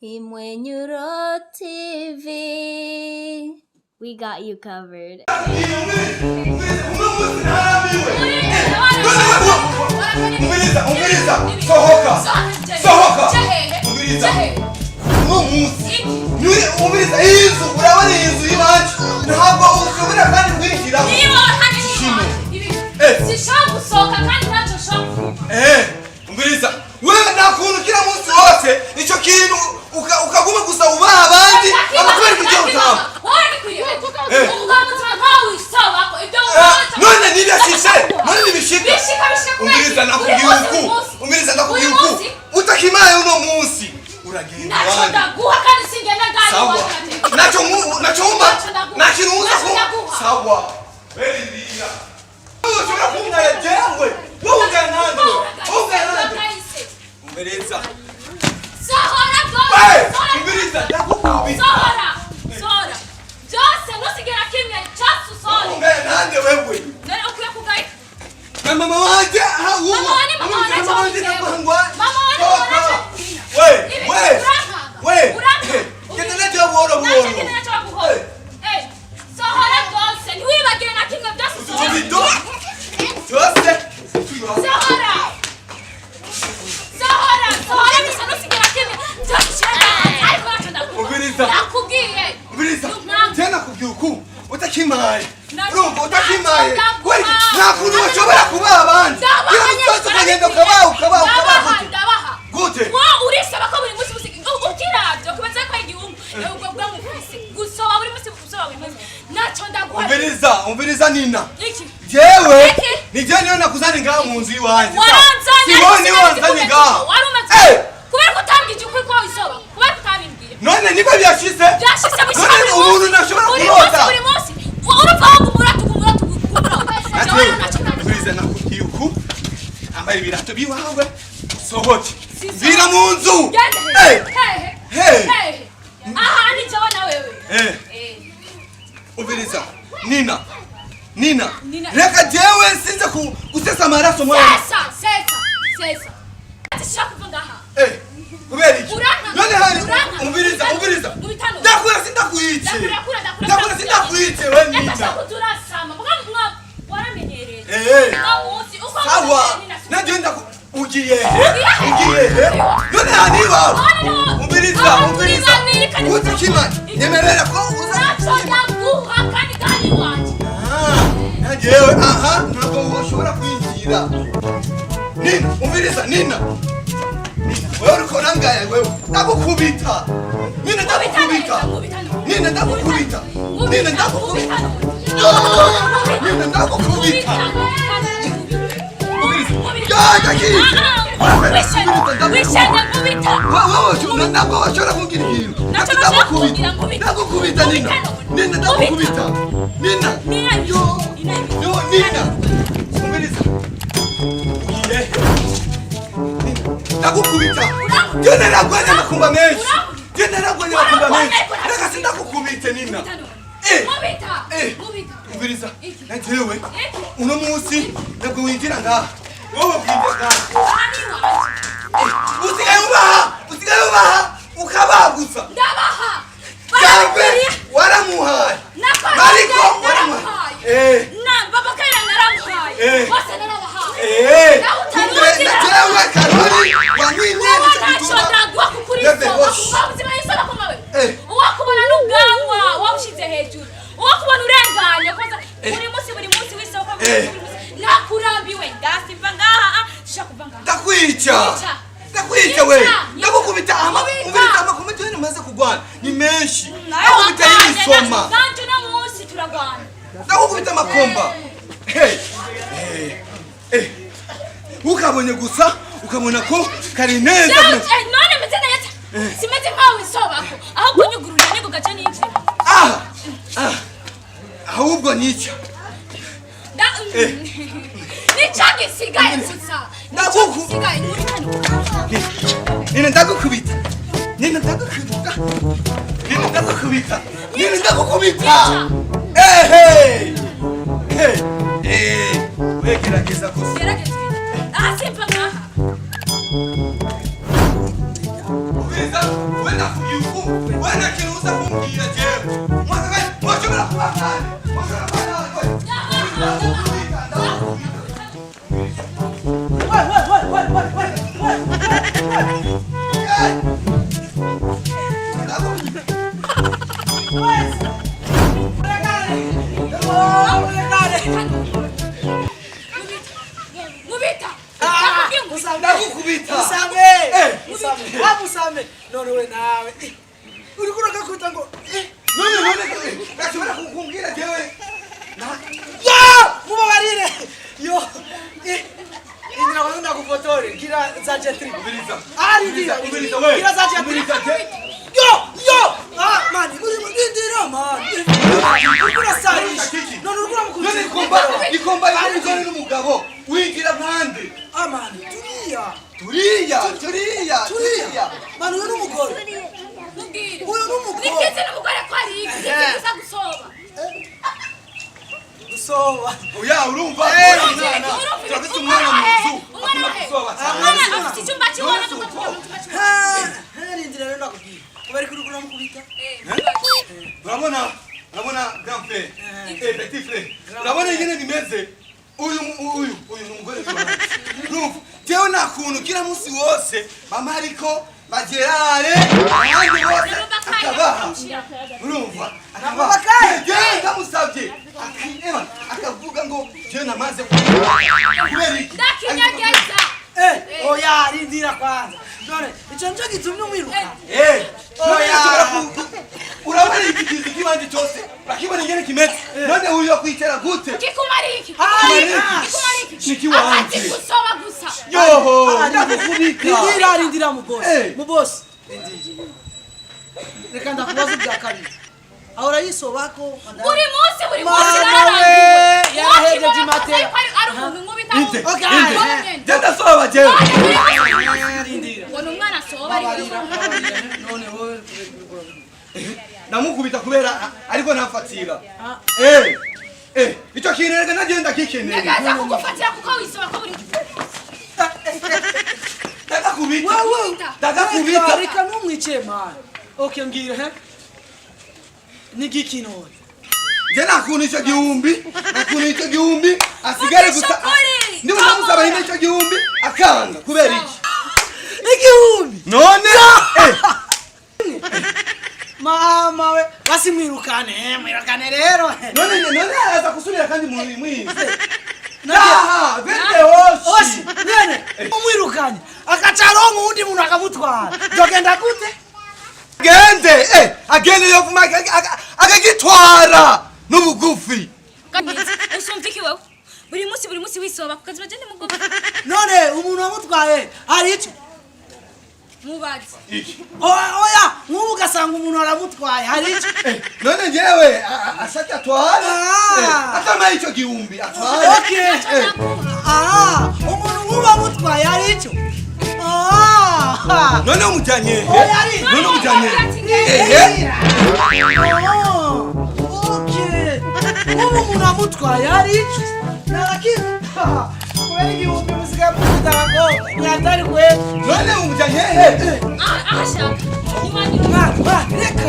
Imwenyuro TV. We got you covered. wewe nakunu kila munsi wose ico kintu ukaguma gusa ubaha abandi amakuru kujya utama none nibishika umiriza nakubwuku utakimaye uno munsi uragenda wandi nacho muza sawa beliya ushobora kumwaya jengwe Umbiriza. Sohora go. Umbiriza ndakukubita. Sohora. Jose nusigera kimwe cyasu sohora. Nande wewe. Nari okuye kugaye. Mama wanje ha uwo. Mama wanje nakangwa. Mama wanje. We. Kitana cyo boro. Kitana cyo buhoro. Sohora Jose niwibagire na kimwe byasu sohora. Jose. Sohora bisa nusigera kimwe cyasu. Umbiriza. Tena kubyuku utakimaye. Urumva utakimaye. Kweli nakunu washobora kuba abandi. Iyo mutose kugenda ukabaho. Gute? Wa urisaba ko buri munsi ukiravyo kubaza ko igihumbi. Ubwo bwamufise. Gusoba buri munsi gusoba buri munsi. Nacho ndaguha. Umbiriza Nina. Iki. Jewe nije niyo nakuzani ngaha mu nzu iwanje. Waranzanye. Wanzanye ngaha. Warumaze. Kubera kutambije ukuri ko isoba. Kubera kutabimbwiye. None niko byashise. Byashise bishika. None umuntu nashobora kurota. Buri munsi. Urupanga umuratu. Umbiriza nakubwuku. Ambaye ibirato biwawe. Sohoke. Vira mu nzu. Hey. Aha ni jawa na wewe. Umbiriza. Nina. Reka jewe sinze gusesa amaraso mwana. Sesa. Atishaku ngaha. Kubera iki? None hari umbiriza. Ndakura sindakuyice. Ndakura sindakuyice we Nina. Ndashaka turasama. Mwa waramenyereye. Sawa. Nagenda ugiye. None hani wawe. Umbiriza. Utakima. Nyemerera ko uzaguha kandi gani wanje. Najewe ntabwo ushobora kwinjira. Nina. Wewe uko nangaya wewe. Ndakukubita. Nina ndakukubita. Ndakukubita. Jona nagwanya makumba menshi. Reka sindakukubite Nina. Umbiriza. Najewe. Uno munsi nabwo winjira ngaha. Wowe kwinjira. Usigaye ubaha. Ukabagusa. Ndabaha. Waramuhaye. Mariko waramuhaye. Baba kaya naramuhaye. Bose narabahaye. Najewe Karoli wanyinye uwakubona n'ubwanwa wawushize hejuru uwakubona urenganya buri munsi w'isoko nakurambiwe ndasiva ngaha shisha kuva ngaha ndakwica we ndakukubita amakomite wene maze kugwana ni menshi ndakukubita y'isoma nanje no munsi turagwana ndakukubita amakomba ukabonye gusa ukabona ko kari neza none meze neza simeze nkawe isobako ahubwo nyuguruje nego gace n'iki ahubwo nica nicage sigaye nsusa ndakukubita Nina ndakukubita wegerageza gusa simpa ngaha Umbiriza wenda kugiuku wenda kiruza kumbwira jewe mwaka mwashobora kubakana mwashobora kubakana Musame none we nawe uri kuroga kuta ngo none gashobora kumbwira jewe mubabarire yo indira wanda kufotore kira za jetri ari ndira kira za jetri yo mani muri ndira mani ukura sayish none ukura none ikomba ari n'umugabo wigira nkande amani turiya mani uyu n'umugore uyu n'umugore Nikeze n'umugore ko ari ikigeza gusoba oya urumva turafite umwana mu nzu akunda gusoba umwana afite icyumba cy'ubona ndira rero nakubwira bari kurugura mukubita urabona grand frère petit frère urabona ingene bimeze uyu ni umugore urumva tewe nta kuntu kila munsi wose mama ariko bagerare abandi bose akabaha urumva akabaha ndamusabye akavuga ngo jewe namaze kubera iki ndakinyegeza oya rindira kwanza none ico nico gitumye umwiruka urabona iki kizi kibanje cyose urakibona ingene kimeze none uyu yakwitera gute kikumariki nikiwanje gusoba gusa yoho ndakukubika rindira mubosi reka ndakubaza ubwa kabiri ahora yisobako buri munsi nararambiwe yarahejeje imatera ari umuntu nkubita ndasoba jewe rindira ngo n'umwana asoba none wowe namukubita kubera ariko nafatira icyo kintu reka nagenda kikeneye nagaza kugufatira kuko wisoba ko buri ndakakubita reka numwice man okay mbwira nigiki none je nakuntu icyo gihumbi asigare gusa niba namusaba hino icyo gihumbi akanga kubera iki igihumbi none mama we basi mwirukane rero none araza kusubira kandi mwize bende hoshi nene umwirukanye akacaronka undi muntu akamutwara dogenda gute agende yovuma akagitwara n'ubugufi usumviki wewe buri munsi wisoba kukazi bagende mugoba none umuntu wamutwaye hari icyo mubazi oya nk'ubu ugasanga umuntu aramutwaye hari icyo none njyewe ashaka atwara atamaye icyo gihumbi atwara umuntu nk'ubu amutwaye hari icyo none umujyanye none umujyanye nk'ubu umuntu amutwaye hari icyo kubera igihumbi musigaye mufitara ngo nyatari kwe none umujyanye ahashaka reka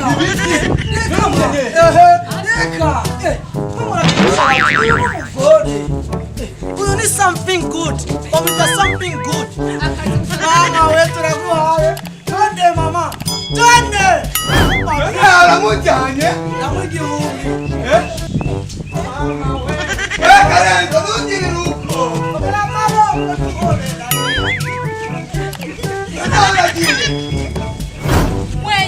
uyu ni something good bamwita something good mama we turaguhaye twende mama twende none aramujyanye namugihumbi mama we karenga ntugirire uko amaboko tukorera none aragiye we